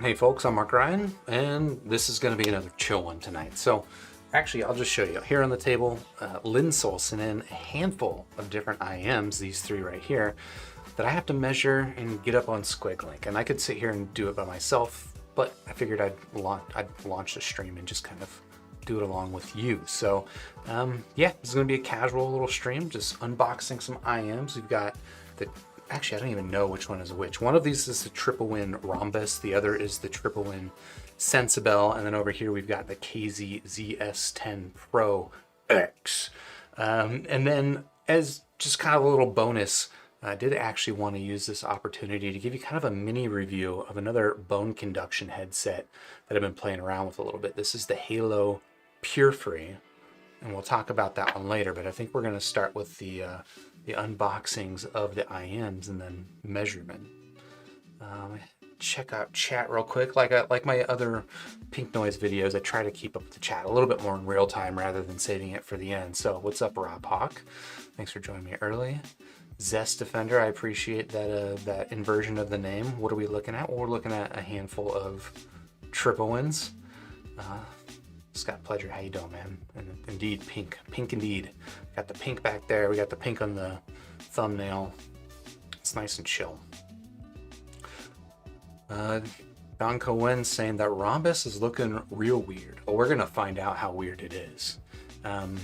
Hey folks, I'm Mark Ryan, and this is going to be another chill one tonight. So actually, I'll just show you. Here on the table, Linsoul sent in a handful of different IEMs, these three right here, that I have to measure and get up on SquigLink. And I could sit here and do it by myself, but I figured I'd launch the stream and just kind of do it along with you. So yeah, this is going to be a casual little stream, just unboxing some IEMs. We've got the actually, I don't even know which one is which. One of these is the TripleWin Rhombus. The other is the TripleWin Sensibel. And then over here, we've got the KZ ZS10 Pro X. And then as just kind of a little bonus, I did actually want to use this opportunity to give you kind of a mini review of another bone conduction headset that I've been playing around with a little bit. This is the Halo Pure Free, and we'll talk about that one later, but I think we're going to start with the unboxings of the IEMs and then measurement. Check out chat real quick. Like my other pink noise videos, I try to keep up with the chat a little bit more in real time rather than saving it for the end. So what's up, Rob Hawk? Thanks for joining me early. Zest Defender, I appreciate that inversion of the name. What are we looking at? Well, we're looking at a handful of TripleWins. Scott Pledger, how you doing, man? And indeed, pink indeed. Got the pink back there. We got the pink on the thumbnail. It's nice and chill. Don Cohen saying that Rhombus is looking real weird. Well, we're gonna find out how weird it is. Let's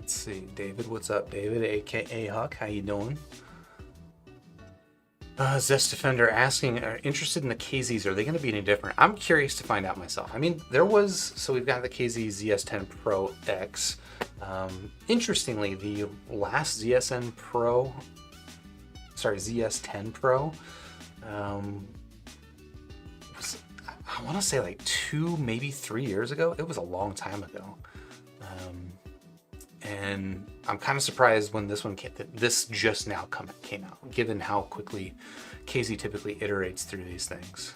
see, David, what's up, David? AKA Huck, how you doing? Zest Defender asking, interested in the KZs, are they going to be any different? I'm curious to find out myself. I mean, so we've got the KZ ZS10 Pro X. Interestingly, the last ZS10 Pro was, I want to say like 2, maybe 3 years ago. It was a long time ago. And I'm kind of surprised when this one this just now came out, given how quickly KZ typically iterates through these things.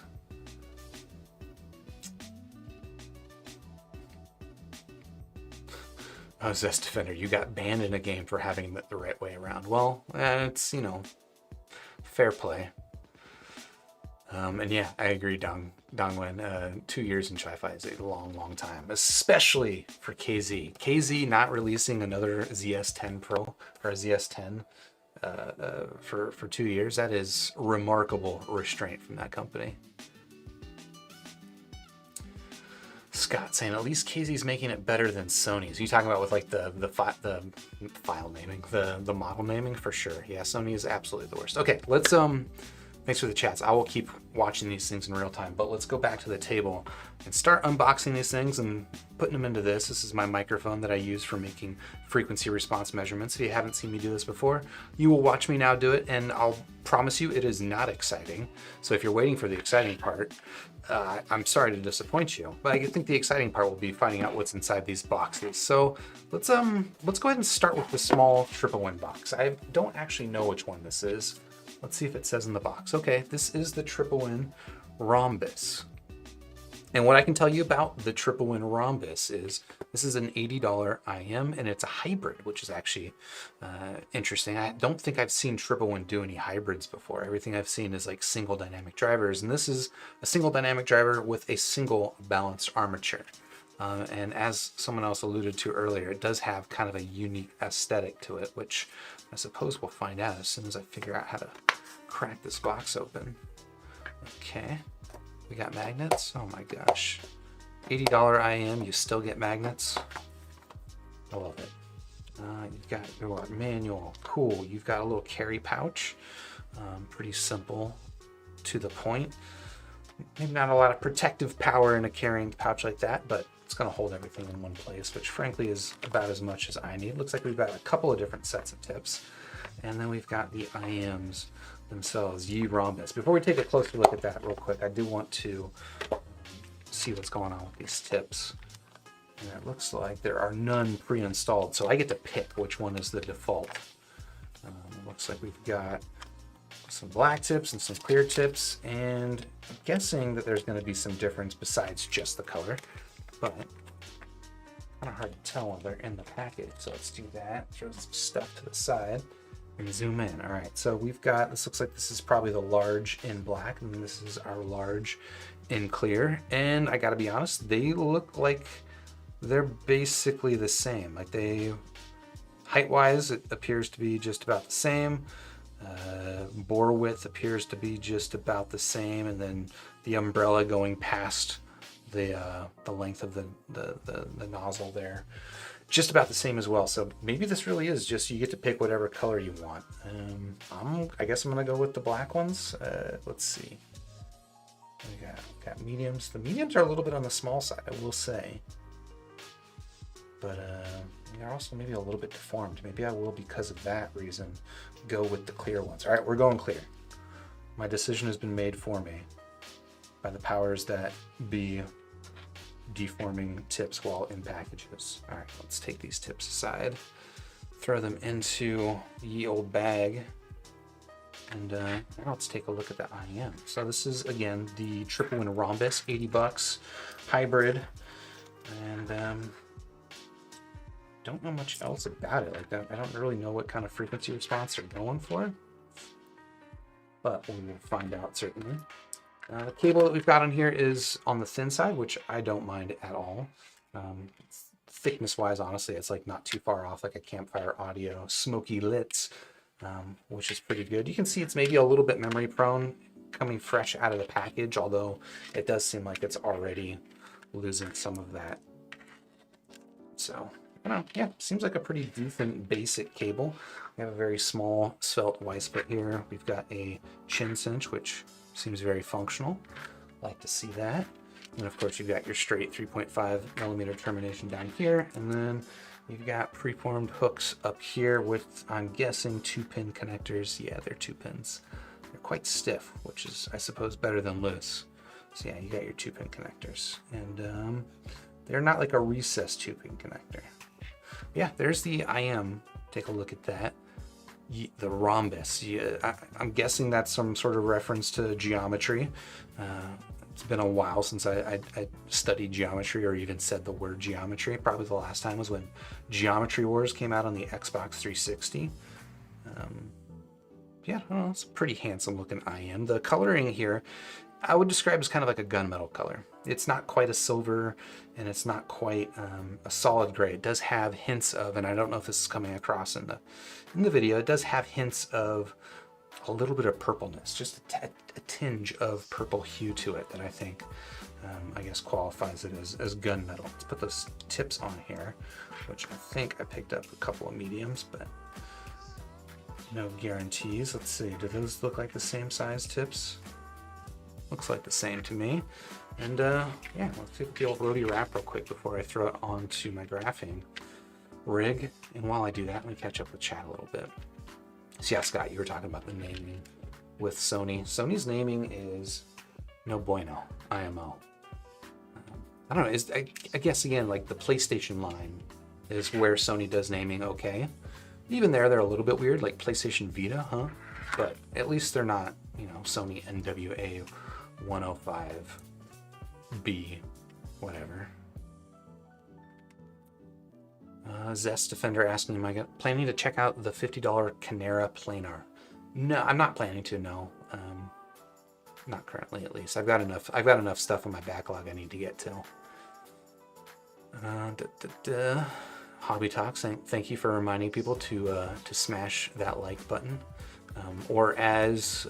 Oh, Zest Defender, you got banned in a game for having it the right way around. Well, it's, you know, fair play. And yeah, I agree, Dongwen. 2 years in Chi-Fi is a long time, especially for KZ. KZ not releasing another ZS10 Pro or ZS10 for 2 years. That is remarkable restraint from that company. Scott saying at least KZ's making it better than Sony's. You talking about with like the file naming, the model naming for sure. Yeah, Sony is absolutely the worst. Okay, let's thanks for the chats. I will keep watching these things in real time, but let's go back to the table and start unboxing these things and putting them into this. This is my microphone that I use for making frequency response measurements. If you haven't seen me do this before, you will watch me now do it, and I'll promise you it is not exciting. So if you're waiting for the exciting part, I'm sorry to disappoint you, but I think the exciting part will be finding out what's inside these boxes. So let's go ahead and start with the small TripleWin box. I don't actually know which one this is. Let's see if it says in the box. Okay, this is the TripleWin Rhombus. And what I can tell you about the TripleWin Rhombus is this is an $80 IEM, and it's a hybrid, which is actually interesting. I don't think I've seen TripleWin do any hybrids before. Everything I've seen is like single dynamic drivers, and this is a single dynamic driver with a single balanced armature. And as someone else alluded to earlier, it does have kind of a unique aesthetic to it, which I suppose we'll find out as soon as I figure out how to crack this box open. Okay, we got magnets. Oh my gosh, $80 IEM, you still get magnets. I love it. You've got your manual, cool. You've got a little carry pouch, pretty simple, to the point. Maybe not a lot of protective power in a carrying pouch like that, but it's going to hold everything in one place, which frankly is about as much as I need. Looks like we've got a couple of different sets of tips. And then we've got the IEMs themselves, Rhombus. Before we take a closer look at that real quick, I do want to see what's going on with these tips. And it looks like there are none pre-installed, so I get to pick which one is the default. Looks like we've got some black tips and some clear tips, and I'm guessing that there's going to be some difference besides just the color, but kind of hard to tell when they're in the package. So let's do that. Throw some stuff to the side. And zoom in. All right, so we've got, this looks like this is probably the large in black, and this is our large in clear. And I gotta be honest, they look like they're basically the same. Like they, height-wise, it appears to be just about the same. Bore width appears to be just about the same, and then the umbrella going past the length of the nozzle there, just about the same as well. So maybe this really is just, you get to pick whatever color you want. I guess I'm gonna go with the black ones. Let's see. We got mediums. The mediums are a little bit on the small side, I will say, but they're also maybe a little bit deformed. Maybe I will, because of that reason, go with the clear ones. All right, we're going clear. My decision has been made for me by the powers that be, deforming tips while in packages. All right, let's take these tips aside, throw them into the ye old bag, and now let's take a look at the IEM. So this is, again, the TripleWin Rhombus, 80 bucks, hybrid, and don't know much else about it. Like that, I don't really know what kind of frequency response they're going for, but we will find out certainly. The cable that we've got on here is on the thin side, which I don't mind at all. Thickness wise, honestly, it's like not too far off, like a campfire audio smoky lits, which is pretty good. You can see it's maybe a little bit memory prone coming fresh out of the package, although it does seem like it's already losing some of that. So, I don't know, yeah, seems like a pretty decent basic cable. We have a very small svelte Y-split here. We've got a chin cinch, which seems very functional. Like to see that. And of course, you've got your straight 3.5 millimeter termination down here, and then you've got preformed hooks up here with, I'm guessing, 2-pin connectors. Yeah, they're 2 pins. They're quite stiff, which is, I suppose, better than loose. So yeah, you got your 2-pin connectors, and they're not like a recessed 2-pin connector. Yeah, there's the IEM. Take a look at that. The rhombus. Yeah, I'm guessing that's some sort of reference to geometry. It's been a while since I studied geometry or even said the word geometry. Probably the last time was when Geometry Wars came out on the Xbox 360. Yeah, I don't know, it's a pretty handsome looking IEM. The coloring here, I would describe as kind of like a gunmetal color. It's not quite a silver, and it's not quite a solid gray. It does have hints of, and I don't know if this is coming across in the video, it does have hints of a little bit of purpleness, just a tinge of purple hue to it that I think, I guess, qualifies it as gunmetal. Let's put those tips on here, which I think I picked up a couple of mediums, but no guarantees. Let's see, do those look like the same size tips? Looks like the same to me. And yeah, let's take the old Rhodey wrap real quick before I throw it onto my graphing rig. And while I do that, let me catch up with chat a little bit. So yeah, Scott, you were talking about the naming with Sony. Sony's naming is no bueno, IMO. I don't know, I guess again, like the PlayStation line is where Sony does naming okay. Even there, they're a little bit weird, like PlayStation Vita, huh? But at least they're not, you know, Sony NWA 105B, whatever. Zest Defender asking, am I planning to check out the $50 Canera planar? No, I'm not planning to, no. Not currently, at least. I've got enough stuff in my backlog I need to get to. Hobby Talks, thank you for reminding people to smash that like button. Or as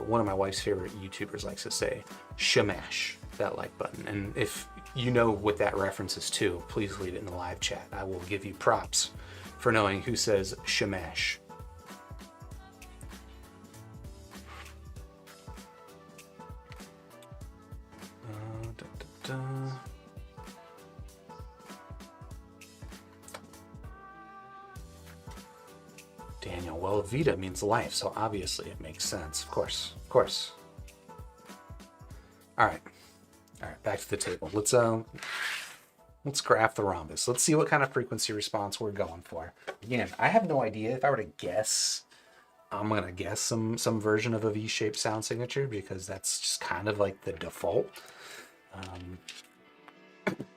one of my wife's favorite YouTubers likes to say, shamash that like button. And if you know what that reference is to, please leave it in the live chat. I will give you props for knowing who says shamash. Daniel, well, Vita means life, so obviously it makes sense. Of course, of course. All right, back to the table. Let's graph the rhombus. Let's see what kind of frequency response we're going for. Again, I have no idea. If I were to guess, I'm gonna guess some version of a V-shaped sound signature because that's just kind of like the default.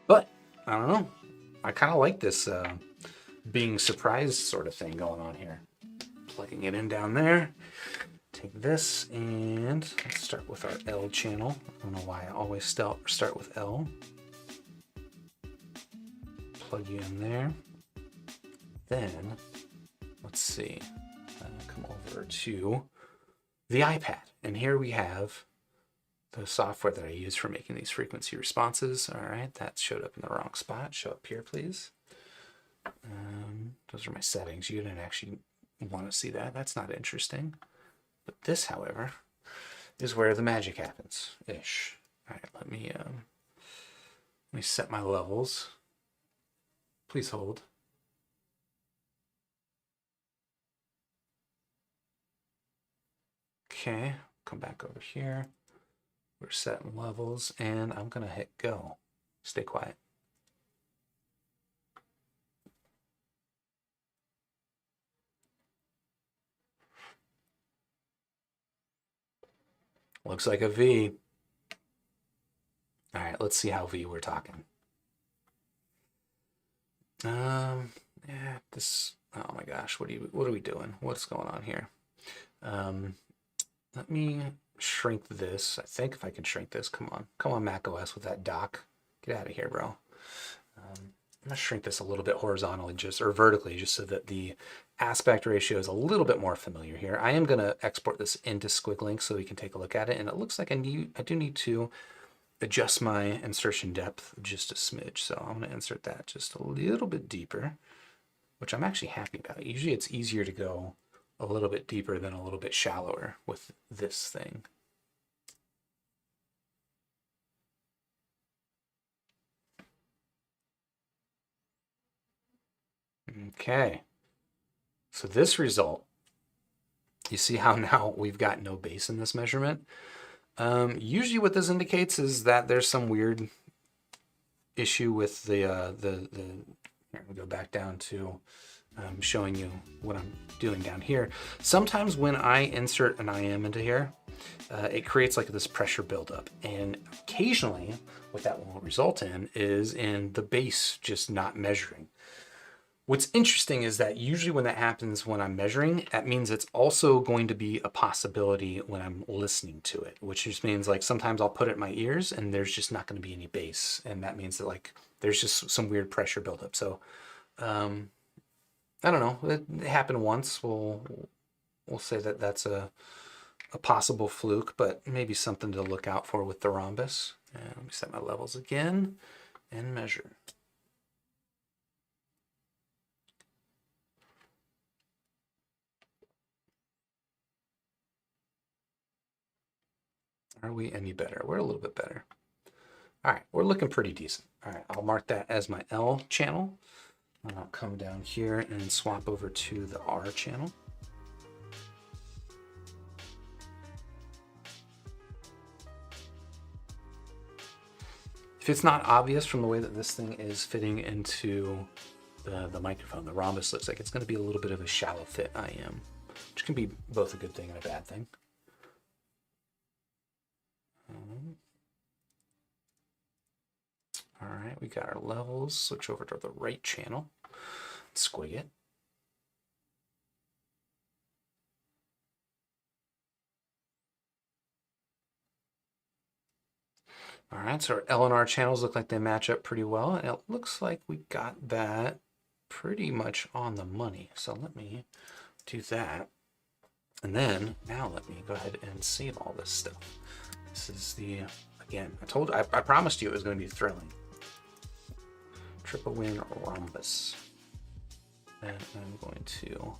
But I don't know. I kind of like this being surprised sort of thing going on here. Plugging it in down there. Take this and let's start with our L channel. I don't know why I always start with L. Plug you in there. Then, let's see, come over to the iPad. And here we have the software that I use for making these frequency responses. All right, that showed up in the wrong spot. Show up here, please. Those are my settings. You didn't actually want to see that. That's not interesting. But this, however, is where the magic happens, ish. All right, let me set my levels. Please hold. Okay, come back over here. We're setting levels, and I'm gonna hit go. Stay quiet. Looks like a V. All right, let's see how V we're talking. Yeah, this, oh my gosh, what are we doing? What's going on here? Let me shrink this. I think if I can shrink this, come on Mac OS with that dock. Get out of here, bro. I'm gonna shrink this a little bit horizontally or vertically, just so that the aspect ratio is a little bit more familiar here. I am gonna export this into SquigLink so we can take a look at it. And it looks like I do need to adjust my insertion depth just a smidge. So I'm gonna insert that just a little bit deeper, which I'm actually happy about. Usually it's easier to go a little bit deeper than a little bit shallower with this thing. Okay, so this result, you see how now we've got no bass in this measurement? Usually what this indicates is that there's some weird issue with here we go back down to showing you what I'm doing down here. Sometimes when I insert an IM into here, it creates like this pressure buildup, and occasionally what that will result in is in the bass just not measuring. What's interesting is that usually when that happens when I'm measuring, that means it's also going to be a possibility when I'm listening to it, which just means like sometimes I'll put it in my ears and there's just not going to be any bass, and that means that like there's just some weird pressure buildup. So I don't know, it happened once. We'll say that that's a possible fluke, but maybe something to look out for with the rhombus. And let me set my levels again and measure. Are we any better? We're a little bit better. All right, we're looking pretty decent. All right, I'll mark that as my L channel. And I'll come down here and swap over to the R channel. If it's not obvious from the way that this thing is fitting into the microphone, the rhombus looks like it's going to be a little bit of a shallow fit IM, which can be both a good thing and a bad thing. All right, we got our levels. Switch over to the right channel. Squig it. All right, so our L and R channels look like they match up pretty well, and it looks like we got that pretty much on the money. So let me do that. And then now let me go ahead and save all this stuff. This is the, again, I promised you it was going to be thrilling. TripleWin Rhombus. And I'm going to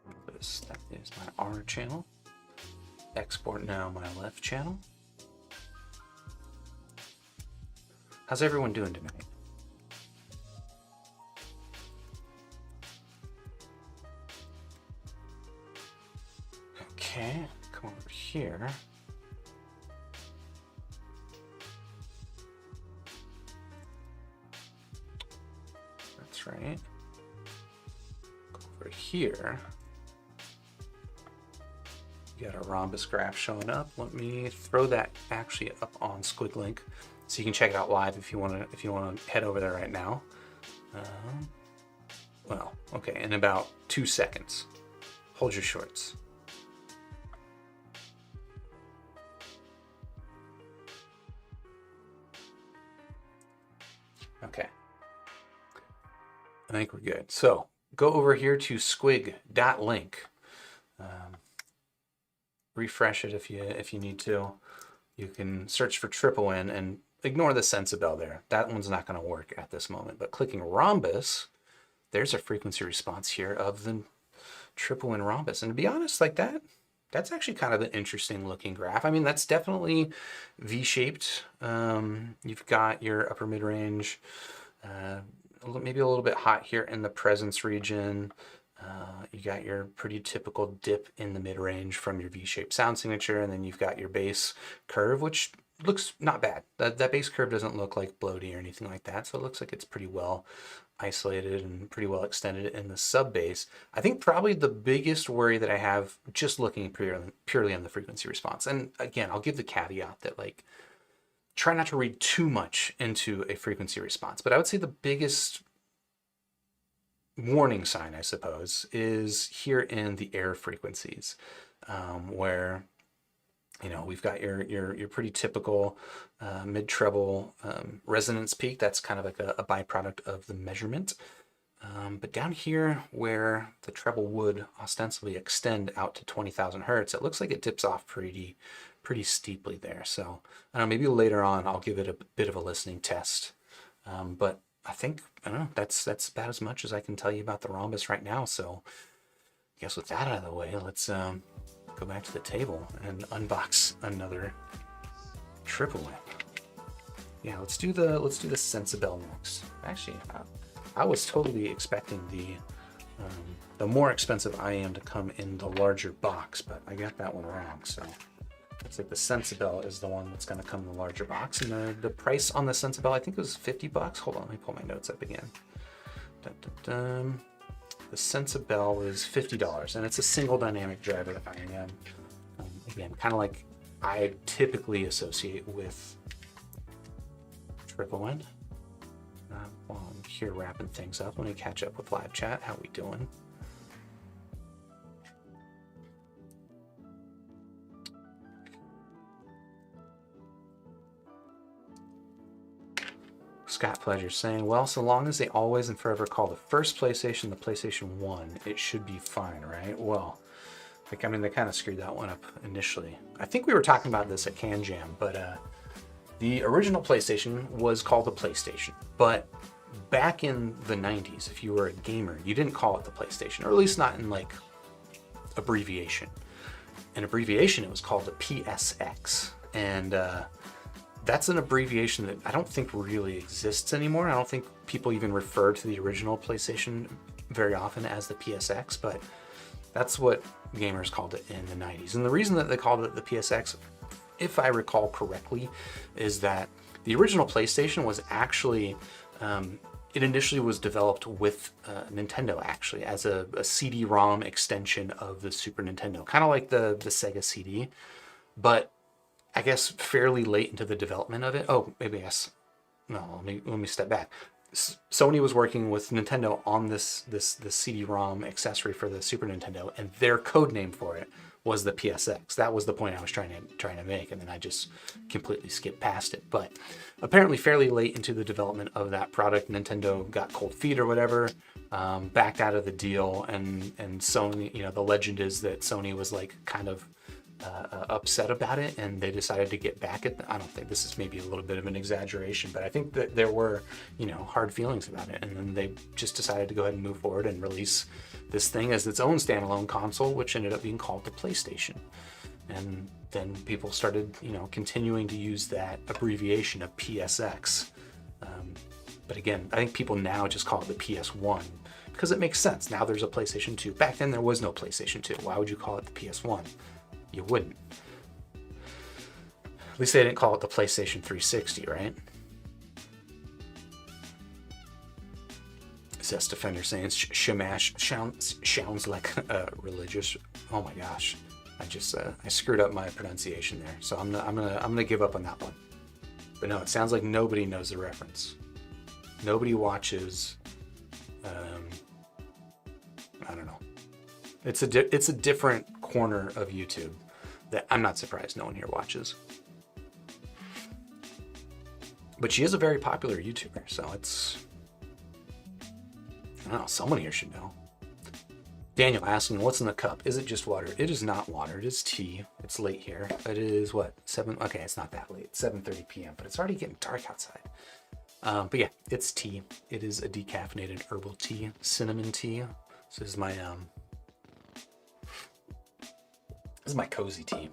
Rhombus. That is my R channel. Export now my left channel. How's everyone doing tonight? Okay, come over here. That's right. Go over here. You got a rhombus graph showing up. Let me throw that actually up on SquigLink So you can check it out live if you want to head over there right now. Well, okay, in about 2 seconds. Hold your shorts. Okay. I think we're good. So go over here to squig.link. Refresh it if you need to. You can search for TripleWin and ignore the Sensibel there. That one's not going to work at this moment. But clicking Rhombus, there's a frequency response here of the TripleWin Rhombus. And to be honest, like that's actually kind of an interesting looking graph. I mean, that's definitely V-shaped. You've got your upper mid-range, maybe a little bit hot here in the presence region. You got your pretty typical dip in the mid-range from your V-shaped sound signature, and then you've got your bass curve, which looks not bad. That bass curve doesn't look like bloaty or anything like that, so it looks like it's pretty well isolated and pretty well extended in the sub bass. I think probably the biggest worry that I have just looking purely on the frequency response, and again, I'll give the caveat that like try not to read too much into a frequency response, but I would say the biggest warning sign, I suppose, is here in the air frequencies, where we've got your pretty typical mid treble resonance peak. That's kind of like a byproduct of the measurement. But down here where the treble would ostensibly extend out to 20,000 hertz, it looks like it dips off pretty steeply there. So I don't know, maybe later on I'll give it a bit of a listening test. But I think, I don't know, that's about as much as I can tell you about the Rhombus right now. So I guess with that out of the way, let's go back to the table and unbox another TripleWin. Yeah, let's do the Sensibel next. Actually, I was totally expecting the more expensive IEM to come in the larger box, but I got that one wrong. So looks like the Sensibel is the one that's going to come in the larger box, and the price on the Sensibel, I think it was $50. Hold on, let me pull my notes up again. Dun, dun, dun. The Sensibel is $50, and it's a single dynamic driver IEM. Again, kind of like I typically associate with TripleWin. While I'm here wrapping things up, let me catch up with live chat. How we doing? Scott Pleasure saying, well, so long as they always and forever call the first PlayStation the PlayStation 1, it should be fine, right? Well, like, I mean, they kind of screwed that one up initially. I think we were talking about this at Can Jam, but the original PlayStation was called the PlayStation. But back in the 90s, if you were a gamer, you didn't call it the PlayStation, or at least not in like abbreviation. In abbreviation, it was called the PSX. And that's an abbreviation that I don't think really exists anymore. I don't think people even refer to the original PlayStation very often as the PSX, but that's what gamers called it in the 90s. And the reason that they called it the PSX, if I recall correctly, is that the original PlayStation was actually, it initially was developed with Nintendo actually as a CD-ROM extension of the Super Nintendo, kind of like the Sega CD, but I guess fairly late into the development of it. Oh, maybe yes. No, let me step back. Sony was working with Nintendo on this CD-ROM accessory for the Super Nintendo, and their code name for it was the PSX. That was the point I was trying to make, and then I just completely skipped past it. But apparently, fairly late into the development of that product, Nintendo got cold feet or whatever, backed out of the deal, and Sony. The legend is that Sony was like kind of upset about it, and they decided to get back at I don't think this is maybe a little bit of an exaggeration, but I think that there were hard feelings about it, and then they just decided to go ahead and move forward and release this thing as its own standalone console, which ended up being called the PlayStation. And then people started continuing to use that abbreviation of PSX, but again, I think people now just call it the PS1 because it makes sense. Now there's a PlayStation 2. Back then there was no PlayStation 2. Why would you call it the PS1? You wouldn't. At least they didn't call it the PlayStation 360, right? Zest Defender saying Shamash sounds like religious. Oh my gosh, I screwed up my pronunciation there, so I'm gonna give up on that one. But no, it sounds like nobody knows the reference. Nobody watches, I don't know. It's a different corner of YouTube that I'm not surprised no one here watches. But she is a very popular YouTuber, so it's, I don't know, someone here should know. Daniel asking, what's in the cup? Is it just water? It is not water, it is tea. It's late here. It is what, okay, it's not that late, 7:30 p.m., but it's already getting dark outside. But yeah, it's tea. It is a decaffeinated herbal tea, cinnamon tea. So this is my cozy tea.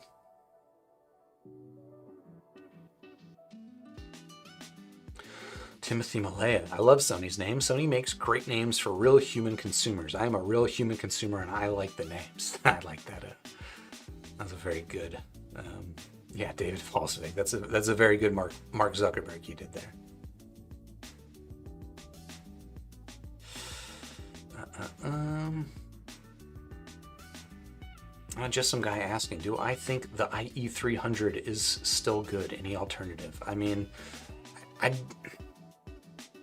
Timothy Malaya. I love Sony's name. Sony makes great names for real human consumers. I am a real human consumer and I like the names. I like that. That's a very good, yeah, David Falsvik. That's a very good Mark Zuckerberg you did there. Just some guy asking, do I think the IE300 is still good? Any alternative? I mean,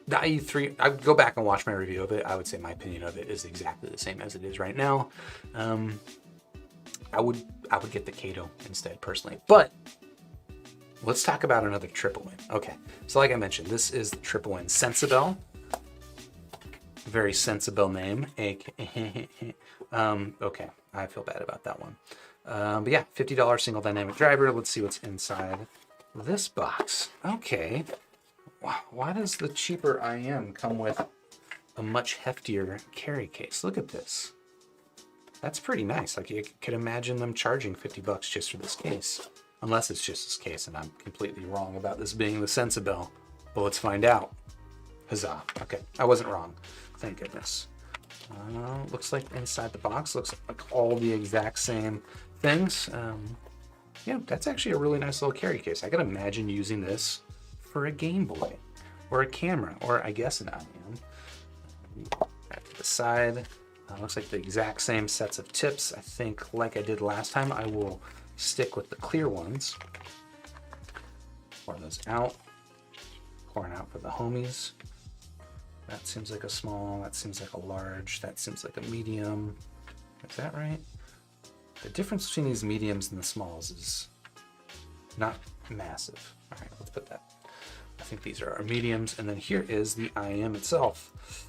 the IE3, I would go back and watch my review of it. I would say my opinion of it is exactly the same as it is right now. I would get the Kato instead personally, but let's talk about another TripleWin. Okay, so like I mentioned, this is the TripleWin Sensibel. Very Sensibel name. Okay, I feel bad about that one. But yeah, $50 single dynamic driver. Let's see what's inside this box. Okay. Why does the cheaper IEM come with a much heftier carry case? Look at this. That's pretty nice. Like, you could imagine them charging $50 just for this case. Unless it's just this case and I'm completely wrong about this being the Sensibel. But let's find out. Huzzah. Okay, I wasn't wrong. Thank goodness. Looks like inside the box, looks like all the exact same things. Yeah, that's actually a really nice little carry case. I can imagine using this for a Game Boy or a camera, or I guess an IEM. Back to the side, looks like the exact same sets of tips. I think, like I did last time, I will stick with the clear ones. Pour those out. Pouring out for the homies. That seems like a small, that seems like a large, that seems like a medium. Is that right? The difference between these mediums and the smalls is not massive. All right, let's put that. I think these are our mediums, and then here is the IEM itself.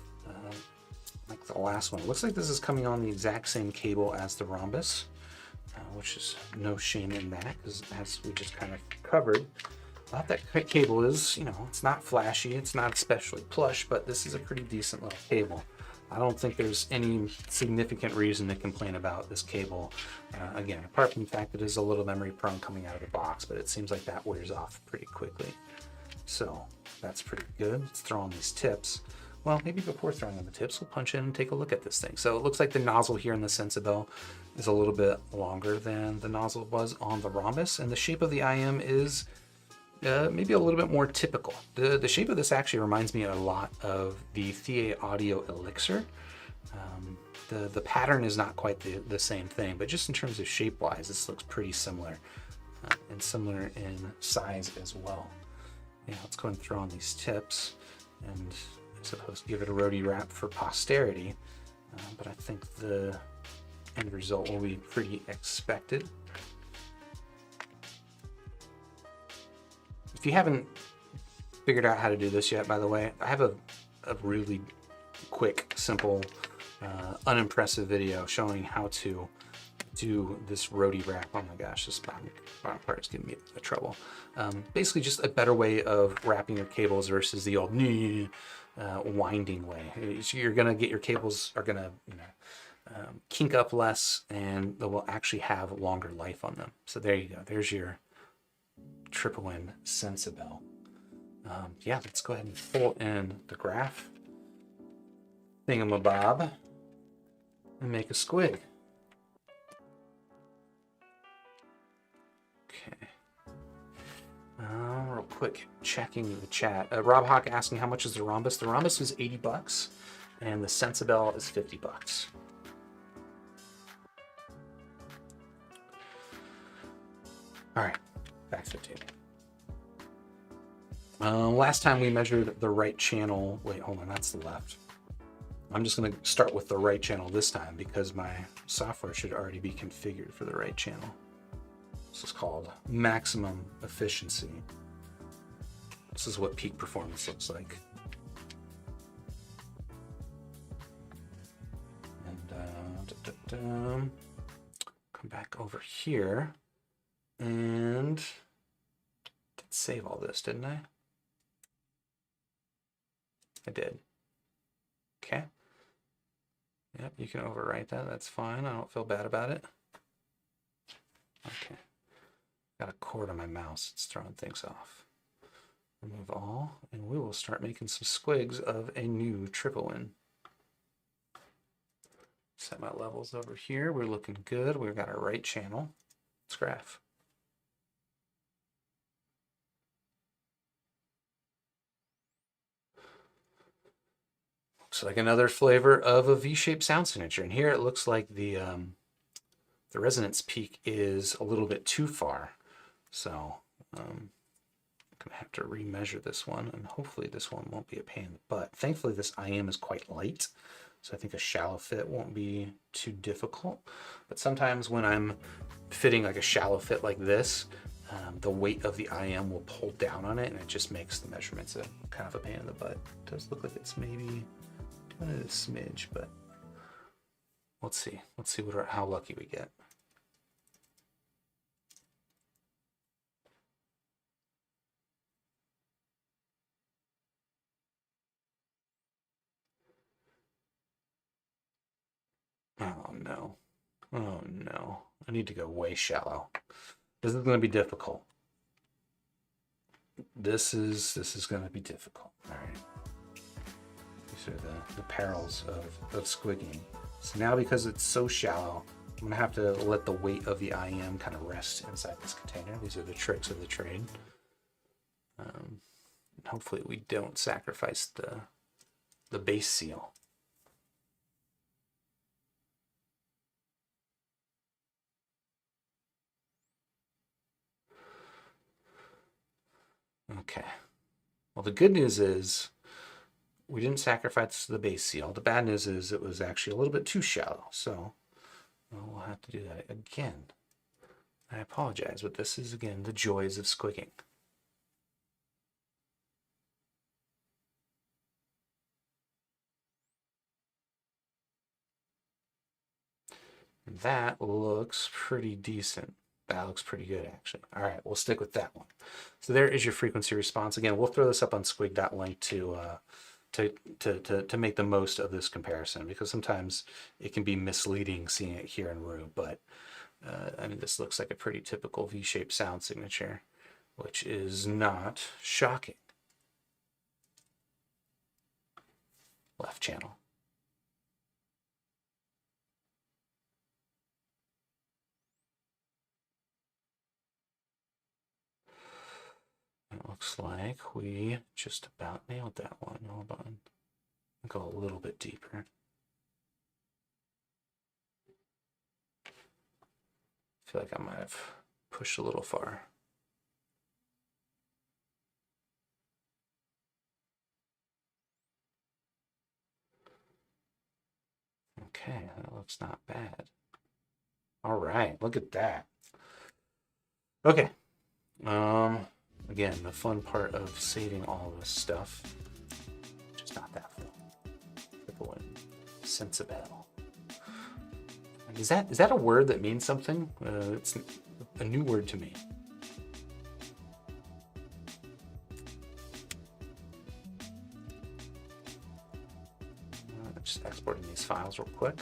Like the last one. It looks like this is coming on the exact same cable as the Rhombus, which is no shame in that, because as we just kind of covered, that cable is, you know, it's not flashy, it's not especially plush, but this is a pretty decent little cable. I don't think there's any significant reason to complain about this cable. Again, apart from the fact that it is a little memory prone coming out of the box, but it seems like that wears off pretty quickly. So that's pretty good. Let's throw on these tips. Well, maybe before throwing on the tips, we'll punch in and take a look at this thing. So it looks like the nozzle here in the Sensibel is a little bit longer than the nozzle was on the Rhombus, and the shape of the IEM is maybe a little bit more typical. The shape of this actually reminds me a lot of the Thea Audio Elixir. The pattern is not quite the same thing, but just in terms of shape-wise, this looks pretty similar, and similar in size as well. Yeah, let's go ahead and throw on these tips, and I suppose give it a roadie wrap for posterity, but I think the end result will be pretty expected. If you haven't figured out how to do this yet, by the way, I have a really quick, simple, unimpressive video showing how to do this roadie wrap. Oh my gosh, this bottom part is giving me trouble. Basically just a better way of wrapping your cables versus the old winding way. You're gonna get your cables are gonna, you know, kink up less, and they will actually have longer life on them. So there you go. There's your TripleWin Sensibel. Yeah, let's go ahead and pull in the graph thingamabob and make a squig. Okay. Real quick, checking the chat. Rob Hawk asking how much is the Rhombus? The Rhombus is $80 and the Sensibel is $50. All right, back to the table. Last time we measured the right channel. Wait, hold on, that's the left. I'm just going to start with the right channel this time because my software should already be configured for the right channel. This is called maximum efficiency. This is what peak performance looks like. And come back over here and did save all this, didn't I? I did. Okay. Yep, you can overwrite that. That's fine. I don't feel bad about it. Okay. Got a cord on my mouse. It's throwing things off. Remove all, and we will start making some squigs of a new TripleWin. Set my levels over here. We're looking good. We've got our right channel. Let's graph. Looks like another flavor of a V-shaped sound signature. And here it looks like the resonance peak is a little bit too far. So I'm gonna have to remeasure this one, and hopefully this one won't be a pain in the butt. Thankfully this IEM is quite light, so I think a shallow fit won't be too difficult. But sometimes when I'm fitting like a shallow fit like this, the weight of the IEM will pull down on it, and it just makes the measurements a kind of a pain in the butt. It does look like it's maybe doing it a smidge, but let's see. Let's see how lucky we get. Oh no. Oh no. I need to go way shallow. This is going to be difficult. This is going to be difficult. All right. These are the perils of squigging. So now because it's so shallow, I'm going to have to let the weight of the IEM kind of rest inside this container. These are the tricks of the trade. Hopefully we don't sacrifice the base seal. Okay. Well, the good news is we didn't sacrifice the base seal. The bad news is it was actually a little bit too shallow. So we'll have to do that again. I apologize, but this is, again, the joys of squigging. That looks pretty decent. That looks pretty good, actually. All right, we'll stick with that one. So there is your frequency response. Again, we'll throw this up on squig.link to make the most of this comparison, because sometimes it can be misleading seeing it here in RU. But I mean, this looks like a pretty typical V-shaped sound signature, which is not shocking. Left channel. It looks like we just about nailed that one. Hold on. I'll go a little bit deeper. I feel like I might have pushed a little far. Okay, that looks not bad. All right, look at that. Okay. Again, the fun part of saving all this stuff, just not that fun. TripleWin, Sensibel. Is that a word that means something? It's a new word to me. Just exporting these files real quick.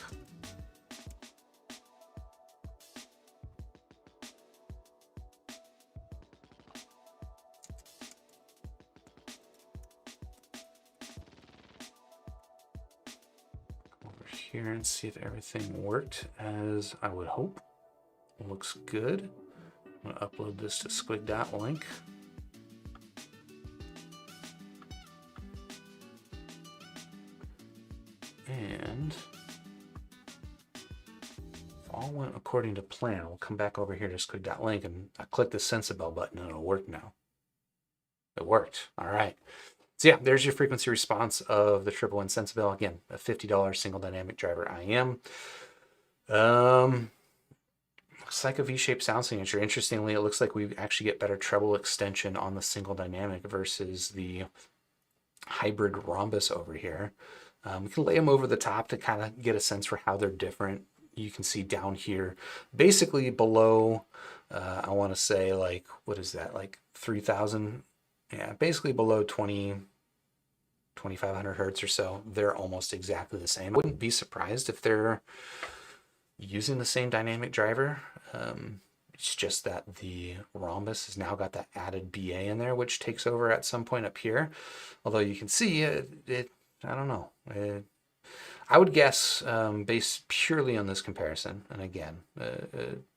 Here and see if everything worked as I would hope. It looks good. I'm going to upload this to squig.link. And if all went according to plan, we'll come back over here to squig.link and I click the Sensibel button and it'll work now. It worked. All right. So yeah, there's your frequency response of the TripleWin Sensibel. Again, a $50 single dynamic driver IEM. Looks like a V-shaped sound signature. Interestingly, it looks like we actually get better treble extension on the single dynamic versus the hybrid Rhombus over here. We can lay them over the top to kind of get a sense for how they're different. You can see down here, basically below, I want to say like, what is that, like 3,000? Yeah, basically below 2,500 hertz or so. They're almost exactly the same. I wouldn't be surprised if they're using the same dynamic driver. It's just that the Rhombus has now got that added BA in there, which takes over at some point up here. Although you can see I don't know. I would guess, based purely on this comparison, and again,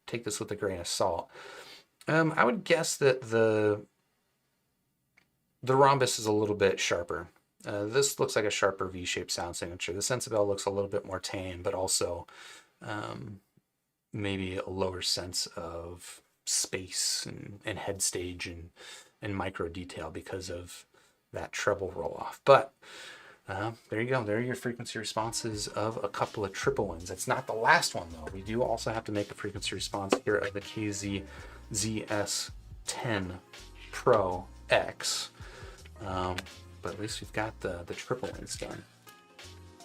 take this with a grain of salt, I would guess that the Rhombus is a little bit sharper. This looks like a sharper V-shaped sound signature. The Sensibel looks a little bit more tame, but also maybe a lower sense of space and head stage and micro detail because of that treble roll off. But there you go. There are your frequency responses of a couple of TripleWins. It's not the last one though. We do also have to make a frequency response here of the KZ ZS10 Pro X. But at least we've got the TripleWins done.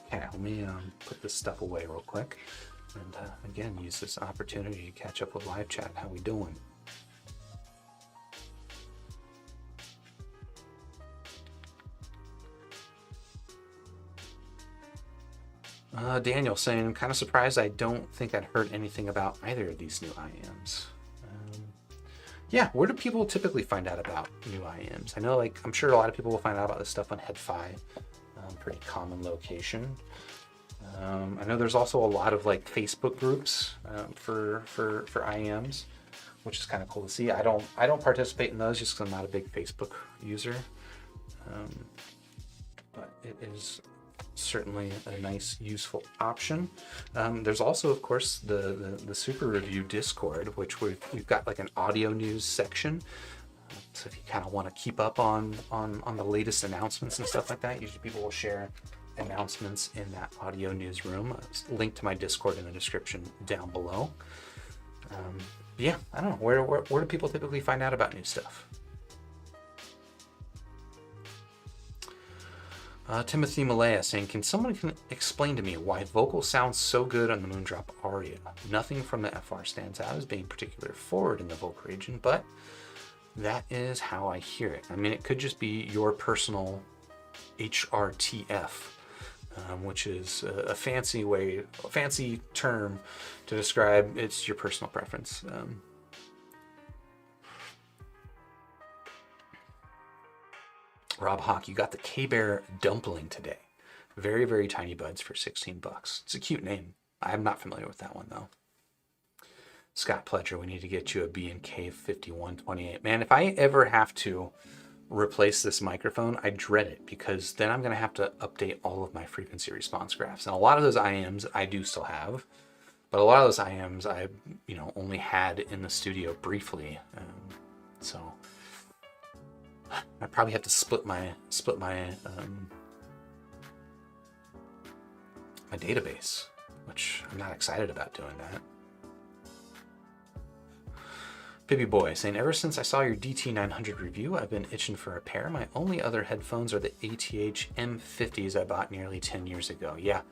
Okay, let me put this stuff away real quick. And again, use this opportunity to catch up with live chat. How we doing? Daniel saying, I'm kind of surprised I don't think I'd heard anything about either of these new IEMs. Yeah, where do people typically find out about new IEMs? I know, like, I'm sure a lot of people will find out about this stuff on HeadFi, pretty common location. I know there's also a lot of like Facebook groups for IEMs, which is kind of cool to see. I don't participate in those just because I'm not a big Facebook user, but it is certainly a nice, useful option. There's also, of course, the Super Review Discord, which we've got like an audio news section. So if you kind of want to keep up on the latest announcements and stuff like that, usually people will share announcements in that audio newsroom. Link to my Discord in the description down below. Yeah, I don't know. Where do people typically find out about new stuff? Timothy Malaya saying, can someone explain to me why vocal sounds so good on the Moondrop Aria? Nothing from the FR stands out as being particularly forward in the vocal region, but that is how I hear it. I mean, it could just be your personal HRTF, which is a fancy term to describe it's your personal preference. Rob Hawk, you got the K-Bear Dumpling today. Very, very tiny buds for 16 bucks. It's a cute name. I'm not familiar with that one though. Scott Pledger, we need to get you a B&K 5128. Man, if I ever have to replace this microphone, I dread it because then I'm going to have to update all of my frequency response graphs. And a lot of those IEMs I do still have, but a lot of those IEMs I, only had in the studio briefly. So I probably have to split my my database, which I'm not excited about doing that. Bibby Boy saying, ever since I saw your DT900 review, I've been itching for a pair. My only other headphones are the ATH M50s I bought nearly 10 years ago. Yeah,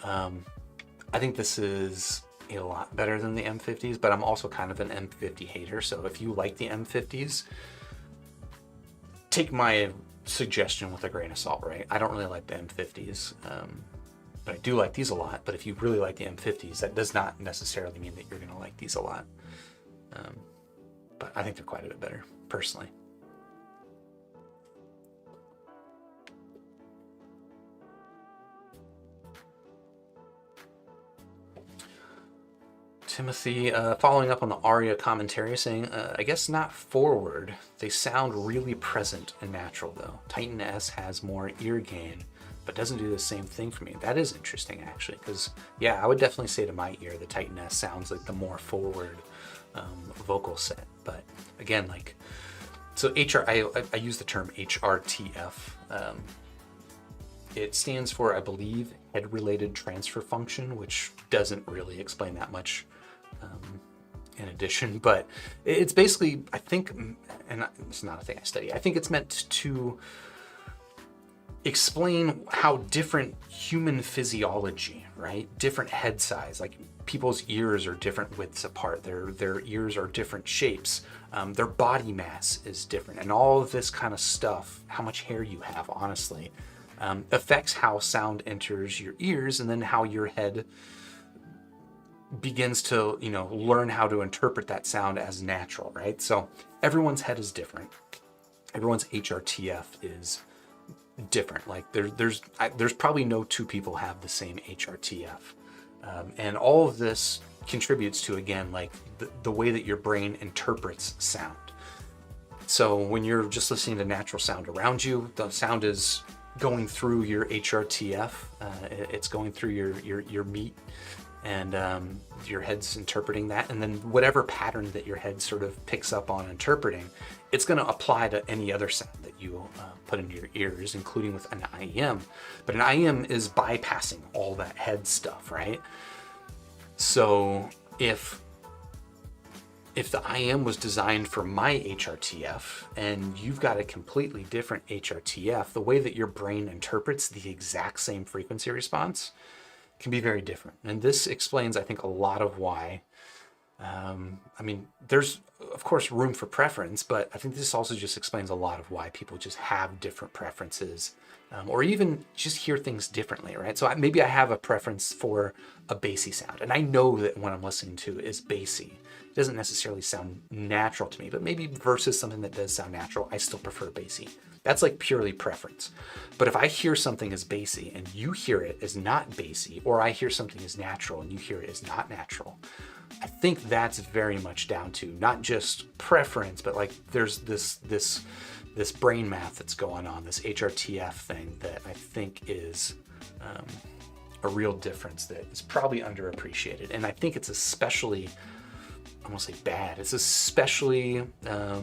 I think this is a lot better than the M50s, but I'm also kind of an M50 hater. So if you like the M50s, take my suggestion with a grain of salt, right? I don't really like the M50s, but I do like these a lot. But if you really like the M50s, that does not necessarily mean that you're going to like these a lot. But I think they're quite a bit better, personally. Timothy, following up on the Aria commentary, saying, I guess not forward. They sound really present and natural, though. Titan S has more ear gain, but doesn't do the same thing for me. That is interesting, actually, because, yeah, I would definitely say to my ear, the Titan S sounds like the more forward vocal set. But again, like, So I use the term HRTF. It stands for, I believe, head-related transfer function, which doesn't really explain that much in addition, but it's basically, I think, and it's not a thing I study, I think it's meant to explain how different human physiology, right? Different head size, like people's ears are different widths apart, their ears are different shapes, their body mass is different, and all of this kind of stuff, how much hair you have, honestly, affects how sound enters your ears, and then how your head begins to, learn how to interpret that sound as natural, right? So everyone's head is different. Everyone's HRTF is different. Like there's probably no two people have the same HRTF. And all of this contributes to, again, like the way that your brain interprets sound. So when you're just listening to natural sound around you, the sound is going through your HRTF. It's going through your meat, and your head's interpreting that, and then whatever pattern that your head sort of picks up on interpreting, it's going to apply to any other sound that you put into your ears, including with an IEM. But an IEM is bypassing all that head stuff, right? So if the IEM was designed for my HRTF and you've got a completely different HRTF, the way that your brain interprets the exact same frequency response can be very different. And this explains, I think, a lot of why. There's of course room for preference, but I think this also just explains a lot of why people just have different preferences, or even just hear things differently, right? So maybe I have a preference for a bassy sound, and I know that what I'm listening to is bassy. It doesn't necessarily sound natural to me, but maybe versus something that does sound natural, I still prefer bassy. That's like purely preference. But if I hear something as bassy and you hear it as not bassy, or I hear something as natural and you hear it as not natural, I think that's very much down to not just preference, but like there's this brain math that's going on, this HRTF thing that I think is a real difference that is probably underappreciated. And I think it's especially, I won't say bad, it's especially a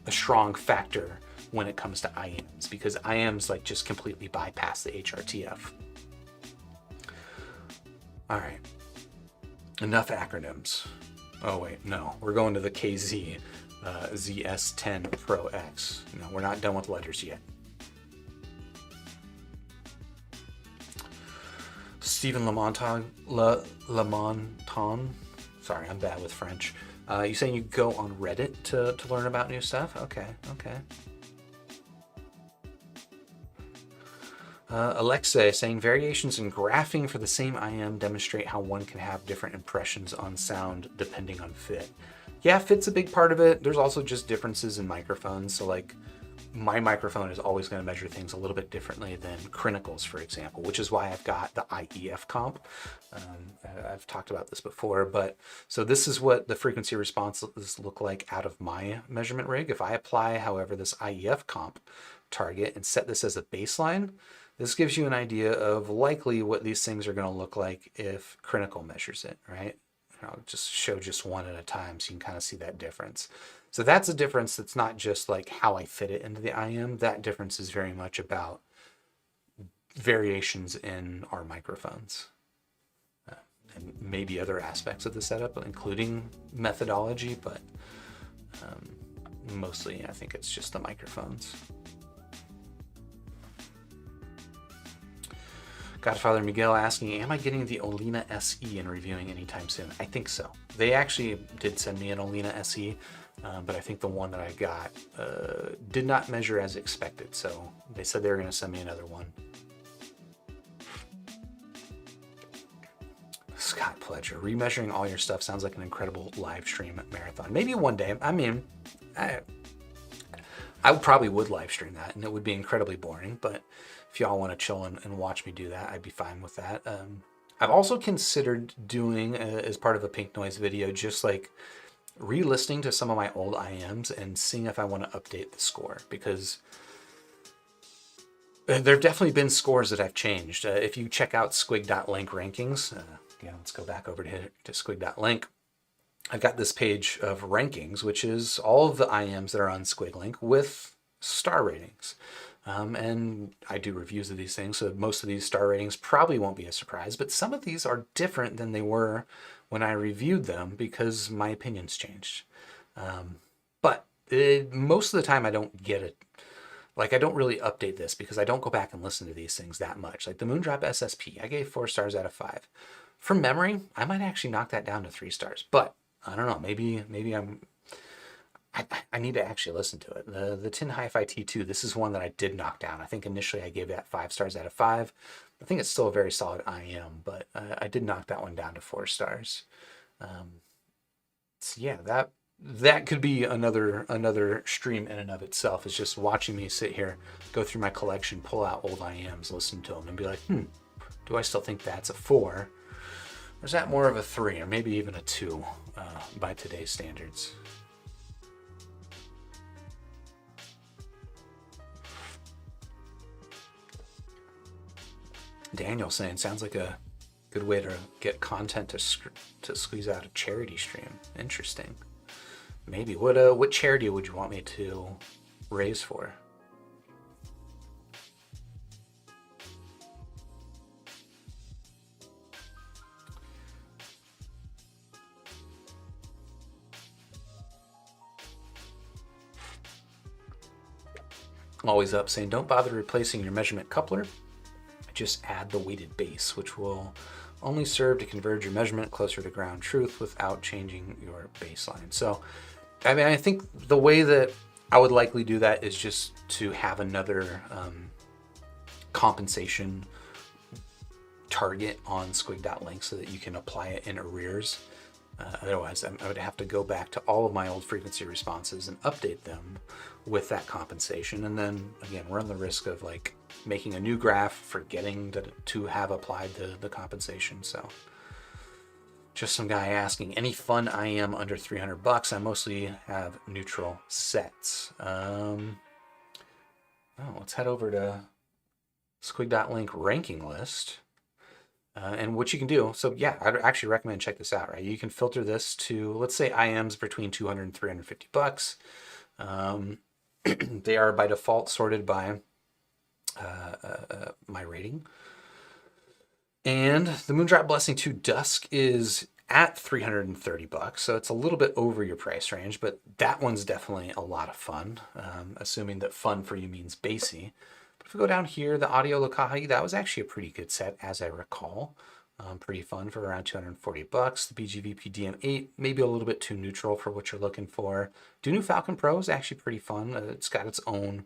strong factor when it comes to IEMs, because IEMs like just completely bypass the HRTF. All right, enough acronyms. Oh wait, no, we're going to the KZ ZS10 Pro X. No, we're not done with letters yet. Stephen Lamonton, sorry, I'm bad with French. You saying you go on Reddit to learn about new stuff? Okay. Alexa saying variations in graphing for the same IEM demonstrate how one can have different impressions on sound depending on fit. Yeah, fit's a big part of it. There's also just differences in microphones. So like my microphone is always going to measure things a little bit differently than Crinical's, for example, which is why I've got the IEF comp. I've talked about this before, but so this is what the frequency responses look like out of my measurement rig. If I apply, however, this IEF comp target and set this as a baseline, this gives you an idea of likely what these things are going to look like if Crinical measures it, right? I'll just show just one at a time so you can kind of see that difference. So that's a difference that's not just like how I fit it into the IEM. That difference is very much about variations in our microphones. And maybe other aspects of the setup, including methodology, but mostly I think it's just the microphones. Godfather Miguel asking, am I getting the Olina SE and reviewing anytime soon? I think so. They actually did send me an Olina SE, but I think the one that I got did not measure as expected, so they said they were going to send me another one. Scott Pledger, remeasuring all your stuff sounds like an incredible live stream marathon. Maybe one day. I mean, I probably would live stream that, and it would be incredibly boring, but if y'all want to chill and watch me do that, I'd be fine with that. I've also considered doing, as part of a Pink Noise video, just like re-listening to some of my old IEMs and seeing if I want to update the score, because there have definitely been scores that I've changed. If you check out squig.link rankings, let's go back over to squig.link. I've got this page of rankings, which is all of the IEMs that are on SquigLink with star ratings. And I do reviews of these things, so most of these star ratings probably won't be a surprise, but some of these are different than they were when I reviewed them because my opinions changed. But most of the time I don't get it. Like, I don't really update this because I don't go back and listen to these things that much. Like the Moondrop SSP, I gave 4 stars out of 5. From memory, I might actually knock that down to 3 stars, but I don't know, maybe I need to actually listen to it. The Tin Hi-Fi T2, this is one that I did knock down. I think initially I gave that 5 stars out of 5. I think it's still a very solid IEM, but I did knock that one down to 4 stars. So yeah, that could be another stream in and of itself, is just watching me sit here, go through my collection, pull out old IEMs, listen to them, and be like, do I still think that's a 4? Or is that more of a 3, or maybe even a 2 by today's standards? Daniel saying, sounds like a good way to get content to squeeze out a charity stream. Interesting. Maybe. What charity would you want me to raise for? Always Up saying, don't bother replacing your measurement coupler. Just add the weighted base, which will only serve to converge your measurement closer to ground truth without changing your baseline. So, I mean, I think the way that I would likely do that is just to have another compensation target on squig.link so that you can apply it in arrears. Otherwise, I would have to go back to all of my old frequency responses and update them with that compensation. And then, again, run the risk of like making a new graph, forgetting to have applied the compensation. So just some guy asking, any fun IEM under $300? I mostly have neutral sets. Let's head over to squig.link ranking list. And what you can do, so yeah, I'd actually recommend check this out, right? You can filter this to, let's say, IEMs between $200 and $350. They are by default sorted by my rating. And the Moondrop Blessing 2 Dusk is at $330, so it's a little bit over your price range, but that one's definitely a lot of fun, assuming that fun for you means bassy. If we go down here, the Audio Lokahi, that was actually a pretty good set, as I recall. Pretty fun for around $240. The BGVP DM8, maybe a little bit too neutral for what you're looking for. Dunu Falcon Pro is actually pretty fun. It's got its own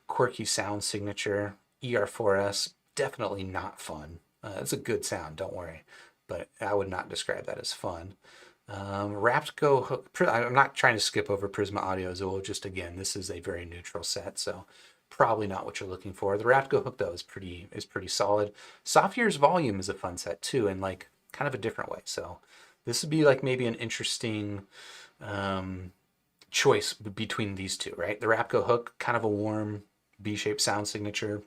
quirky sound signature. ER4S, definitely not fun. It's a good sound, don't worry, but I would not describe that as fun. Raptco Hook, I'm not trying to skip over Prisma Audio Zool, just again, this is a very neutral set, so probably not what you're looking for. The Raptco Hook, though, is pretty solid. Software's Volume is a fun set too, in like kind of a different way. So this would be like maybe an interesting choice between these two, right? The Raptco Hook, kind of a warm B-shaped sound signature,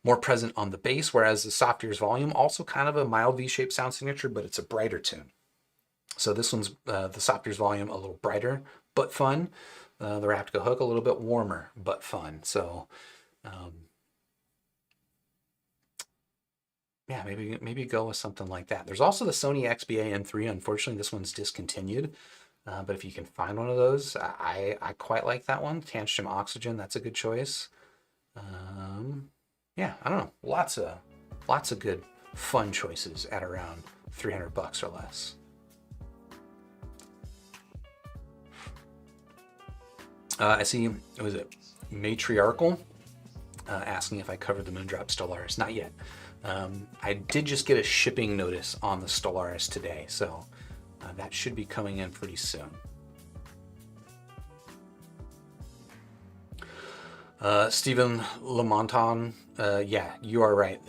more present on the bass, whereas the Software's Volume, also kind of a mild V-shaped sound signature, but it's a brighter tune. So this one's the Software's Volume, a little brighter but fun. The Raptco Hook, a little bit warmer, but fun. So, yeah, maybe go with something like that. There's also the Sony XBA N3. Unfortunately, this one's discontinued. But if you can find one of those, I quite like that one. Tantrum Oxygen, that's a good choice. Yeah, I don't know. Lots of good, fun choices at around $300 or less. I see, was it Matriarchal asking if I covered the Moondrop Stellaris. Not yet. I did just get a shipping notice on the Stellaris today, so that should be coming in pretty soon. Stephen Lamonton, yeah, you are right.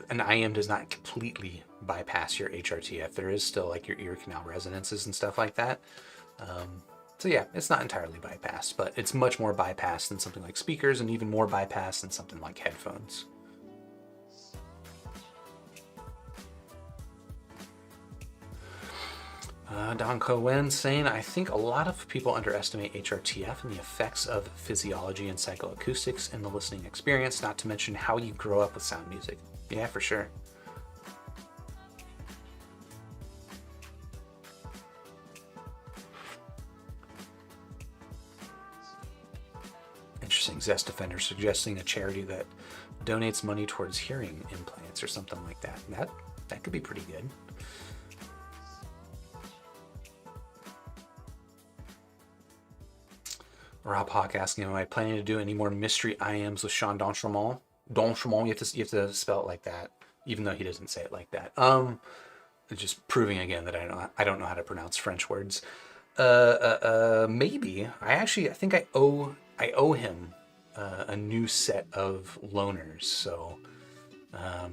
An IEM does not completely bypass your HRTF. There is still like your ear canal resonances and stuff like that. So yeah, it's not entirely bypassed, but it's much more bypassed than something like speakers and even more bypassed than something like headphones. Don Cohen saying, I think a lot of people underestimate HRTF and the effects of physiology and psychoacoustics in the listening experience, not to mention how you grow up with sound music. Yeah, for sure. Interesting. Zest Defender suggesting a charity that donates money towards hearing implants or something like that. That could be pretty good. Rob Hawk asking, am I planning to do any more mystery IEMs with Sean Donchemont? Donchemont, you have to spell it like that, even though he doesn't say it like that. Just proving again that I don't know how to pronounce French words. Maybe. I think I owe him a new set of loaners. So I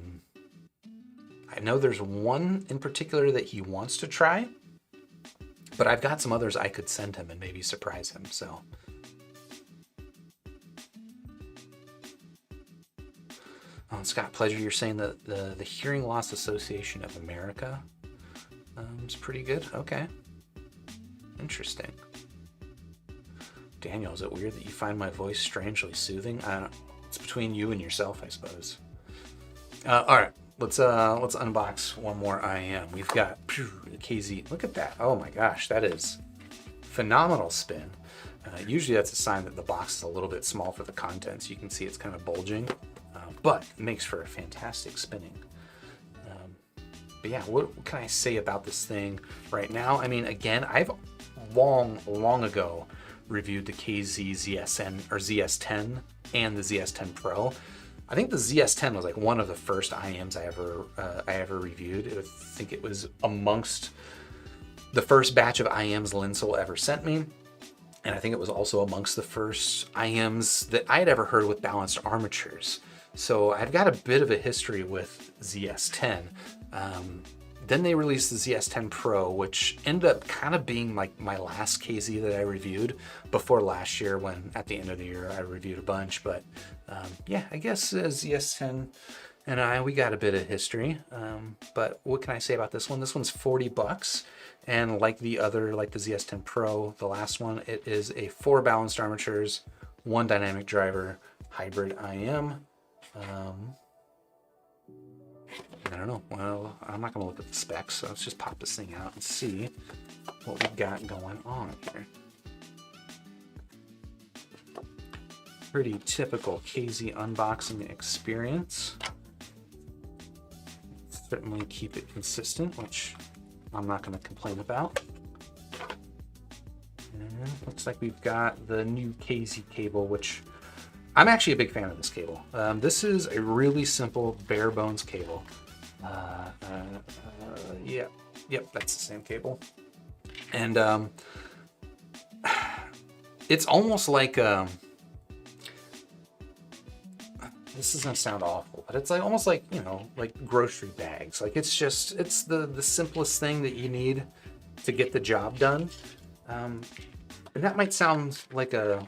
know there's one in particular that he wants to try, but I've got some others I could send him and maybe surprise him. So. Scott Pleasure, you're saying that the Hearing Loss Association of America is pretty good. Okay. Interesting. Daniel, is it weird that you find my voice strangely soothing? I don't know. It's between you and yourself, I suppose. All right, let's unbox one more IEM. We've got the KZ. Look at that. Oh my gosh, that is phenomenal spin. Usually that's a sign that the box is a little bit small for the contents. You can see it's kind of bulging. But it makes for a fantastic spinning. But yeah, what can I say about this thing right now? I mean, again, I've long ago reviewed the KZ ZS10 and the ZS10 Pro. I think the ZS10 was like one of the first IEMs I ever reviewed. I think it was amongst the first batch of IEMs Linsoul ever sent me. And I think it was also amongst the first IEMs that I had ever heard with balanced armatures. So I've got a bit of a history with ZS10. Then they released the ZS10 Pro, which ended up kind of being like my last KZ that I reviewed before last year, when at the end of the year I reviewed a bunch. But yeah, I guess ZS10 and we got a bit of history. But what can I say about this one? This one's $40. And like the ZS10 Pro, the last one, it is a 4 balanced armatures, 1 dynamic driver hybrid IEM. I don't know. Well, I'm not going to look at the specs, so let's just pop this thing out and see what we've got going on here. Pretty typical KZ unboxing experience. Certainly keep it consistent, which I'm not going to complain about. And looks like we've got the new KZ cable, which I'm actually a big fan of this cable. This is a really simple, bare bones cable. Yep, that's the same cable. And it's almost like this is gonna sound awful, but it's like almost like, you know, like grocery bags. Like it's the simplest thing that you need to get the job done. And that might sound like an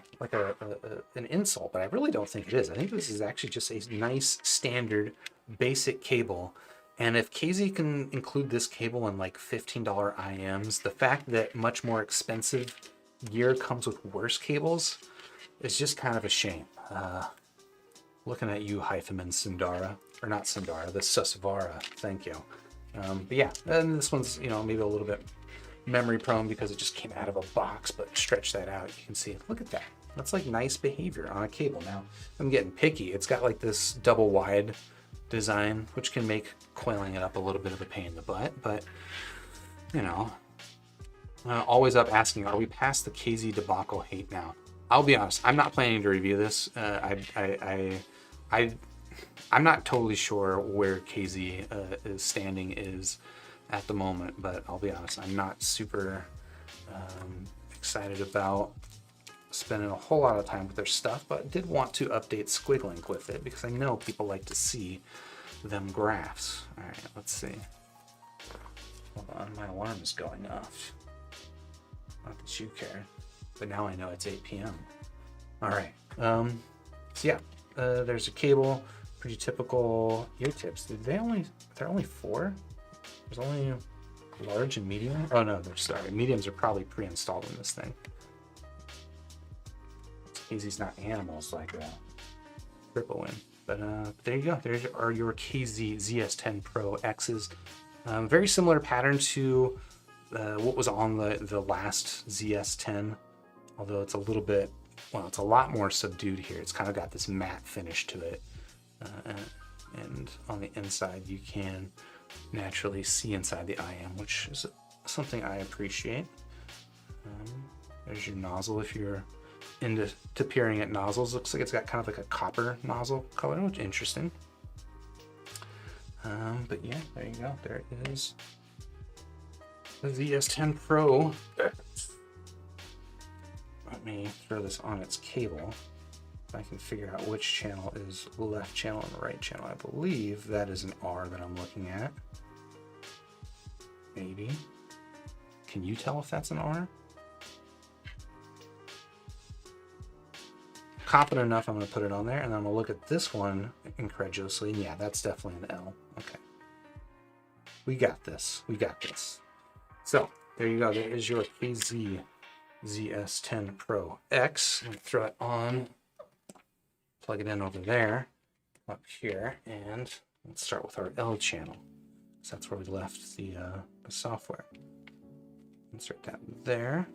insult, but I really don't think it is. I think this is actually just a nice, standard, basic cable. And if KZ can include this cable in like $15 IEMs, the fact that much more expensive gear comes with worse cables is just kind of a shame. Looking at you, Hyphaman Sundara, or not Sundara, the Susvara. Thank you. But yeah, and this one's, you know, maybe a little bit memory prone because it just came out of a box, but stretch that out, you can see, look at that. That's like nice behavior on a cable. Now, I'm getting picky. It's got like this double wide design, which can make coiling it up a little bit of a pain in the butt, but you know, always up asking, are we past the KZ debacle hate now? I'll be honest, I'm not planning to review this. I'm not totally sure where KZ is standing at the moment, but I'll be honest, I'm not super excited about spending a whole lot of time with their stuff, but did want to update Squiglink with it because I know people like to see them graphs. All right, let's see. Hold on, my alarm is going off. Not that you care, but now I know it's 8 p.m. All right, so yeah, there's a cable, pretty typical ear tips. They're only 4? There's only large and medium. Oh no, they're sorry. Mediums are probably pre-installed in this thing. KZ's not animals like TripleWin. But there you go. There are your KZ ZS10 Pro X's. Very similar pattern to what was on the last ZS10, although it's a little bit, well, it's a lot more subdued here. It's kind of got this matte finish to it. And on the inside, you can naturally see inside the IEM, which is something I appreciate. There's your nozzle if you're into peering at nozzles. Looks like it's got kind of like a copper nozzle color, which is interesting. But yeah, there you go. There is the ZS10 Pro. Let me throw this on its cable. If I can figure out which channel is left channel and right channel. I believe that is an R that I'm looking at. Maybe. Can you tell if that's an R? Confident enough, I'm going to put it on there, and then I'm going to look at this one incredulously, and yeah, that's definitely an L. Okay. We got this. We got this. So, there you go. There is your KZ ZS10 Pro X. I'm going to throw it on, plug it in over there, up here, and let's start with our L channel. So that's where we left the software. Insert that there.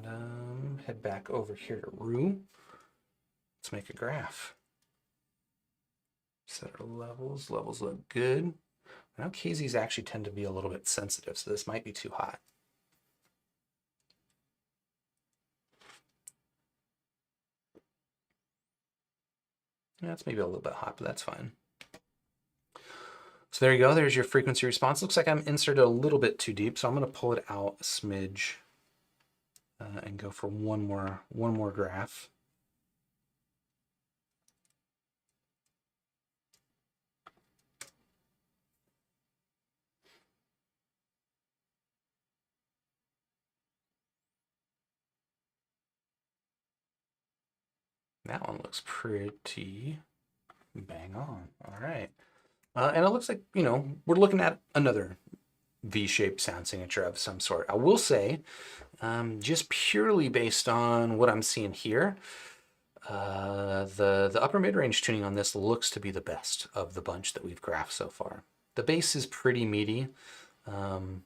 And head back over here to Rue. Let's make a graph. Set our levels. Levels look good. Now KZs actually tend to be a little bit sensitive, so this might be too hot. Yeah, it's maybe a little bit hot, but that's fine. So there you go. There's your frequency response. Looks like I'm inserted a little bit too deep, so I'm going to pull it out a smidge and go for one more graph. That one looks pretty bang on. All right. And it looks like, you know, we're looking at another V-shaped sound signature of some sort. I will say, just purely based on what I'm seeing here, the upper mid-range tuning on this looks to be the best of the bunch that we've graphed so far. The bass is pretty meaty. Well,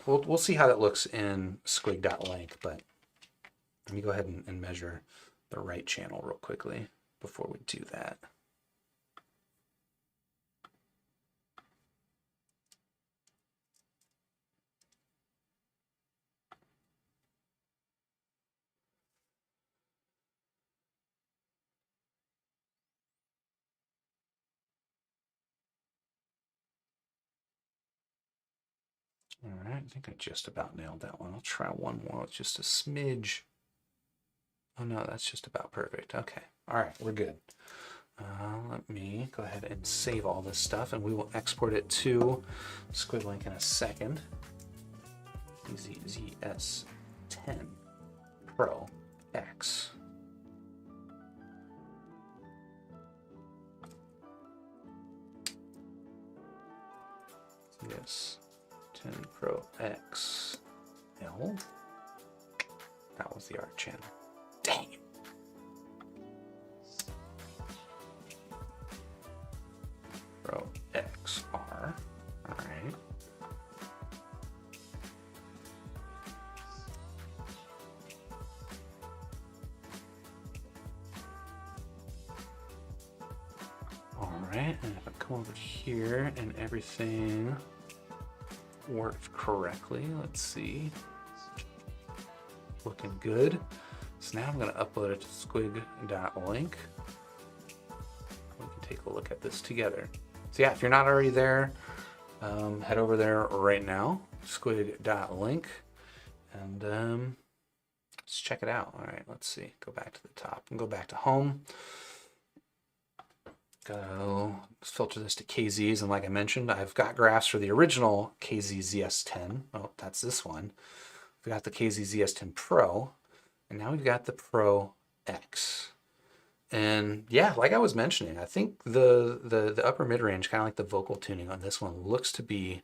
we'll see how that looks in squig.length, but let me go ahead and measure the right channel real quickly before we do that. All right, I think I just about nailed that one. I'll try one more with just a smidge. Oh no, that's just about perfect. Okay, all right, we're good. Let me go ahead and save all this stuff, and we will export it to SquigLink in a second. ZS10 Pro X. ZS10 Pro X L. That was the art channel. Dang it. Pro XR. All right. All right, and if I come over here and everything worked correctly, let's see. Looking good. So now I'm going to upload it to squig.link. We can take a look at this together. So yeah, if you're not already there, head over there right now, squig.link, and let's check it out. All right, let's see. Go back to the top and go back to home. Let's filter this to KZs, and like I mentioned, I've got graphs for the original KZ ZS10. Oh, that's this one. We've got the KZ ZS10 Pro, and now we've got the Pro X. And yeah, like I was mentioning, I think the upper mid-range, kind of like the vocal tuning on this one, looks to be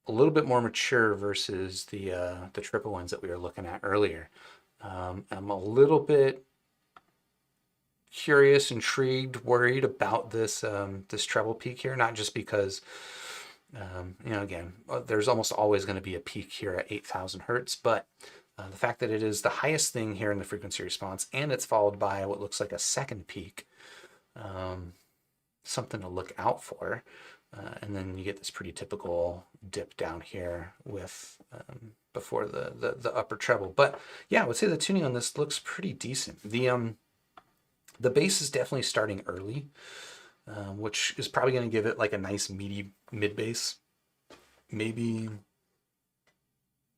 a little bit more mature versus the TripleWins that we were looking at earlier. I'm a little bit curious, intrigued, worried about this this treble peak here, not just because you know, again, there's almost always going to be a peak here at 8,000 hertz, but the fact that it is the highest thing here in the frequency response, and it's followed by what looks like a second peak, something to look out for. And then you get this pretty typical dip down here with before the upper treble. But yeah, I would say the tuning on this looks pretty decent. The bass is definitely starting early, which is probably going to give it like a nice meaty mid bass. Maybe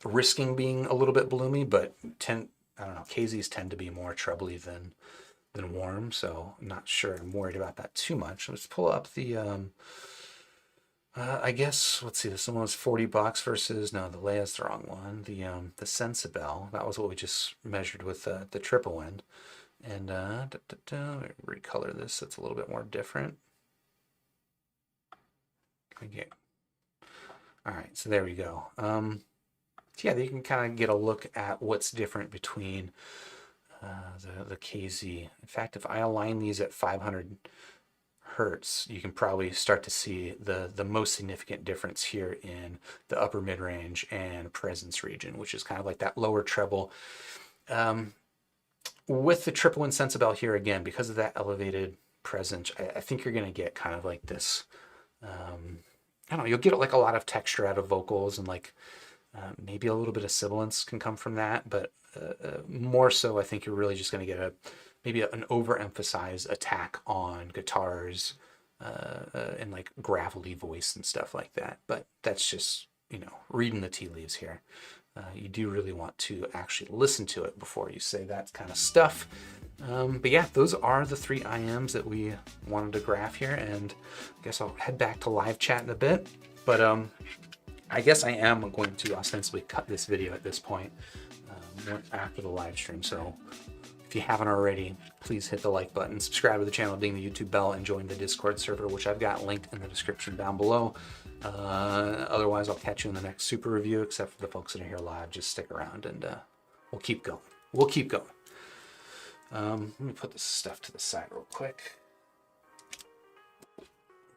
risking being a little bit bloomy, but I don't know, KZs tend to be more trebly than warm, so I'm not sure I'm worried about that too much. Let's pull up the I guess, let's see, this one was $40 versus, no, the Leia's the wrong one. The Sensibel, that was what we just measured with the TripleWin. And recolor this, it's a little bit more different. Okay. All right, so there we go. Yeah, you can kind of get a look at what's different between the KZ. In fact, if I align these at 500 hertz, you can probably start to see the most significant difference here in the upper mid-range and presence region, which is kind of like that lower treble. With the TripleWin Sensibel here, again, because of that elevated presence, I think you're going to get kind of like this, I don't know, you'll get like a lot of texture out of vocals, and like maybe a little bit of sibilance can come from that, but more so I think you're really just going to get maybe an overemphasized attack on guitars and like gravelly voice and stuff like that. But that's just, you know, reading the tea leaves here. You do really want to actually listen to it before you say that kind of stuff. But yeah, those are the 3 IEMs that we wanted to graph here, and I guess I'll head back to live chat in a bit. But I guess I am going to ostensibly cut this video at this point after the live stream. So if you haven't already, please hit the like button, subscribe to the channel, ding the YouTube bell, and join the Discord server, which I've got linked in the description down below. Otherwise, I'll catch you in the next super review, except for the folks that are here live. Just stick around and we'll keep going. We'll keep going. Let me put this stuff to the side real quick.